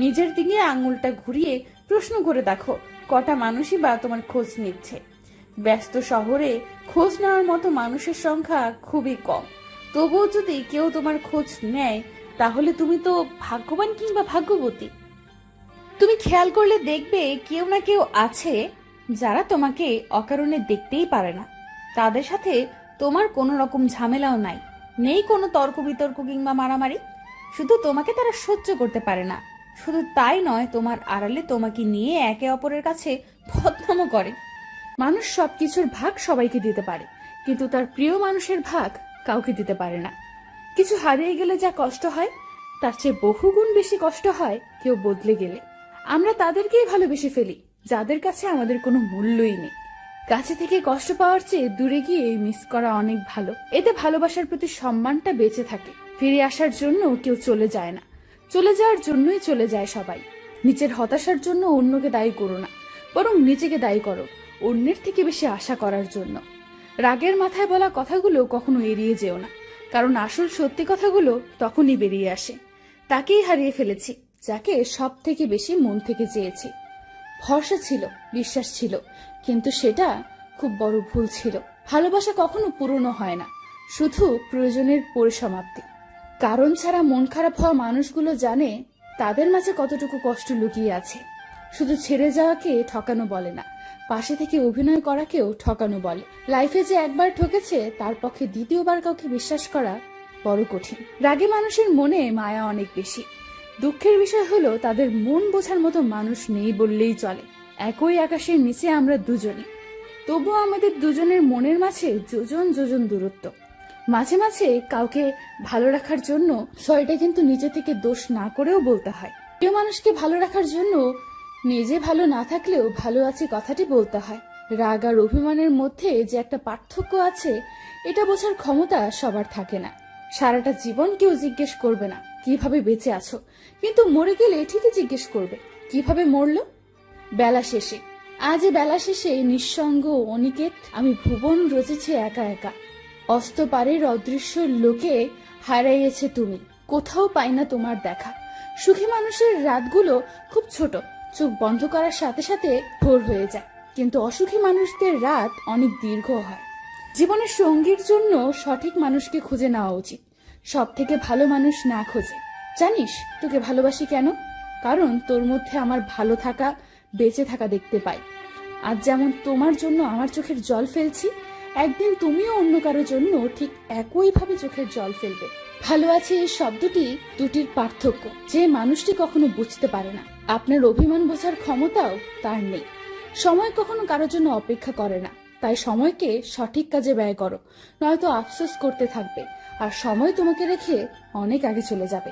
নিজের দিকে আঙুলটা ঘুরিয়ে প্রশ্ন করে দেখো, কটা মানুষই বা তোমার খোঁজ নিচ্ছে। ব্যস্ত শহরে খোঁজ নেওয়ার মতো মানুষের সংখ্যা খুবই কম। তবুও যদি কেউ তোমার খোঁজ নেয়, তাহলে তুমি তো ভাগ্যবান কিংবা ভাগ্যবতী। তুমি খেয়াল করলে দেখবে কেউ না কেউ আছে যারা তোমাকে অকারণে দেখতেই পারে না। তাদের সাথে তোমার কোনো রকম ঝামেলাও নাই, নেই কোনো তর্ক বিতর্ক কিংবা মারামারি। শুধু তোমাকে তারা সহ্য করতে পারে না। শুধু তাই নয়, তোমার আড়ালে তোমাকে নিয়ে একে অপরের কাছে বদনামও করে। মানুষ সবকিছুর ভাগ সবাইকে দিতে পারে, কিন্তু তার প্রিয় মানুষের ভাগ কাউকে দিতে পারে না। কিছু হারিয়ে গেলে যা কষ্ট হয়, তার চেয়ে বহুগুণ বেশি কষ্ট হয় কেউ বদলে গেলে। আমরা তাদেরকেই ভালোবেসে ফেলি যাদের কাছে আমাদের কোনো মূল্যই নেই। কাছে থেকে কষ্ট পাওয়ার চেয়ে দূরে গিয়ে মিস করা অনেক ভালো। এতে ভালোবাসার প্রতি সম্মানটা বেঁচে থাকে। ফিরে আসার জন্য কেউ চলে যায় না, চলে যাওয়ার জন্যই চলে যায় সবাই। নিজের হতাশার জন্য অন্যকে দায়ী করো না, বরং নিজেকে দায়ী করো অন্যের থেকে বেশি আশা করার জন্য। রাগের মাথায় বলা কথাগুলো কখনো এড়িয়ে যেও না, কারণ আসল সত্যি কথাগুলো তখনই বেরিয়ে আসে। তাকেই হারিয়ে ফেলেছি যাকে সব থেকে বেশি মন থেকে চেয়েছি। ভরসা ছিল, বিশ্বাস ছিল, কিন্তু সেটা খুব বড় ভুল ছিল। ভালোবাসা কখনো পুরনো হয় না, শুধু প্রয়োজনের পরিসমাপ্তি। কারণ ছাড়া মন খারাপ হওয়া মানুষগুলো জানে তাদের মাঝে কতটুকু কষ্ট লুকিয়ে আছে। শুধু ছেড়ে যাওয়াকে ঠকানো বলে না, পাশে থেকে অভিনয় করাকেও ঠকানো বলে। লাইফে যে একবার ঠকেছে তার পক্ষে দ্বিতীয়বার কাউকে বিশ্বাস করা বড় কঠিন। রাগে মানুষের মনে মায়া অনেক বেশি। দুঃখের বিষয় হলো তাদের মন বোঝার মতো মানুষ নেই বললেই চলে। একই আকাশের নিচে আমরা দুজনই, তবুও আমাদের দুজনের মনের মাঝে যোজন যোজন দূরত্ব। মাঝে মাঝে কাউকে ভালো রাখার জন্য সরিটা কিন্তু নিজে থেকে দোষ না করেও বলতে হয়। প্রিয় মানুষকে ভালো রাখার জন্য নিজে ভালো না থাকলেও ভালো আছে কথাটি বলতে হয়। রাগ আর অভিমানের মধ্যে যে একটা পার্থক্য আছে, এটা বোঝার ক্ষমতা সবার থাকে না। সারাটা জীবন কেউ জিজ্ঞেস করবে না কিভাবে বেঁচে আছো, কিন্তু মরে গেলে ঠিকই জিজ্ঞেস করবে কিভাবে মরলো। বেলা শেষে, আজ বেলা শেষে নিঃসঙ্গ অনিকেত আমি ভুবন রচেছি একা একা। অস্ত পারের অদৃশ্য লোকে হারাইয়েছে তুমি, কোথাও পাই না তোমার দেখা। সুখী মানুষের রাতগুলো খুব ছোট, চোখ বন্ধ করার সাথে সাথে ভোর হয়ে যায়, কিন্তু অসুখী মানুষদের রাত অনেক দীর্ঘ হয়। জীবনের সঙ্গীর জন্য সঠিক মানুষকে খুঁজে নেওয়া উচিত, সব থেকে ভালো মানুষ না খোঁজে। জানিস তোকে ভালোবাসি কেন? কারণ তোর মধ্যে আমার ভালো থাকা, বেঁচে থাকা দেখতে পাই। আজ যেমন তোমার জন্য আমার চোখের জল ফেলছি, একদিন তুমিও অন্য কারোর জন্য ঠিক একইভাবে চোখের জল ফেলবে। ভালো আছে এই শব্দটি দুটির পার্থক্য যে মানুষটি কখনো বুঝতে পারে না। আপনার অভিমান বোঝার ক্ষমতাও তার নেই। সময় কখনো কারোর জন্য অপেক্ষা করে না, তাই সময়কে সঠিক কাজে ব্যয় করো, নয়তো আফসোস করতে থাকবে আর সময় তোমাকে রেখে অনেক আগে চলে যাবে।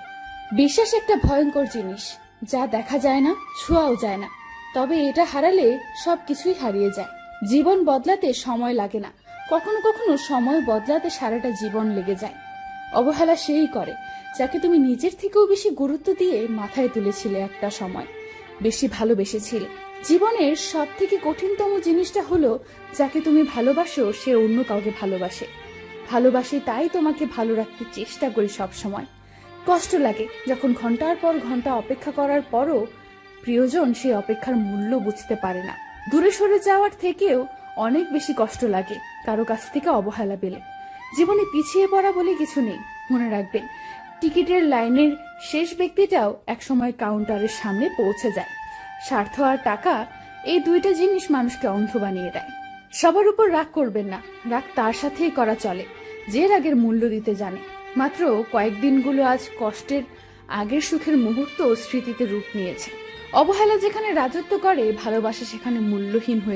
বিশ্বাস একটা ভয়ঙ্কর জিনিস, যা দেখা যায় না, ছোঁয়াও যায় না, তবে এটা হারালে সবকিছুই হারিয়ে যায়। জীবন বদলাতে সময় লাগে না, কখনো কখনো সময় বদলাতে সারাটা জীবন লেগে যায়। অবহেলা সেই করে যাকে তুমি নিজের থেকেও বেশি গুরুত্ব দিয়ে মাথায় তুলেছিলে একটা সময়, বেশি ভালোবেসেছিলে। জীবনের সব থেকে কঠিনতম জিনিসটা হলো যাকে তুমি ভালোবাসো সে অন্য কাউকে ভালোবাসে তাই তোমাকে ভালো রাখতে চেষ্টা করি সব সময়। কষ্ট লাগে যখন ঘন্টার পর ঘন্টা অপেক্ষা করার পরও প্রিয়জন সেই অপেক্ষার মূল্য বুঝতে পারে না। দূরে সরে যাওয়ার থেকেও অনেক বেশি কষ্ট লাগে কারো কাছ থেকে অবহেলা পেলে। জীবনে পিছিয়ে পড়া বলে কিছু নেই, মনে রাখবেন টিকিটের লাইনের শেষ ব্যক্তিটাও একসময় কাউন্টারের সামনে পৌঁছে যায়। স্বার্থ আর টাকা, এই দুইটা জিনিস মানুষকে অন্ধ বানিয়ে দেয়। সবার উপর রাগ করবেন না, রাগ তার সাথেই করা চলে যে রাগের মূল্য দিতে জানে। মাত্র কয়েকদিনগুলো আজ কষ্টের, আগের সুখের মুহূর্ত স্মৃতিতে রূপ নিয়েছে। অবহেলা যেখানে রাজত্ব করে, ভালোবাসা সেখানে মূল্যহীন হয়ে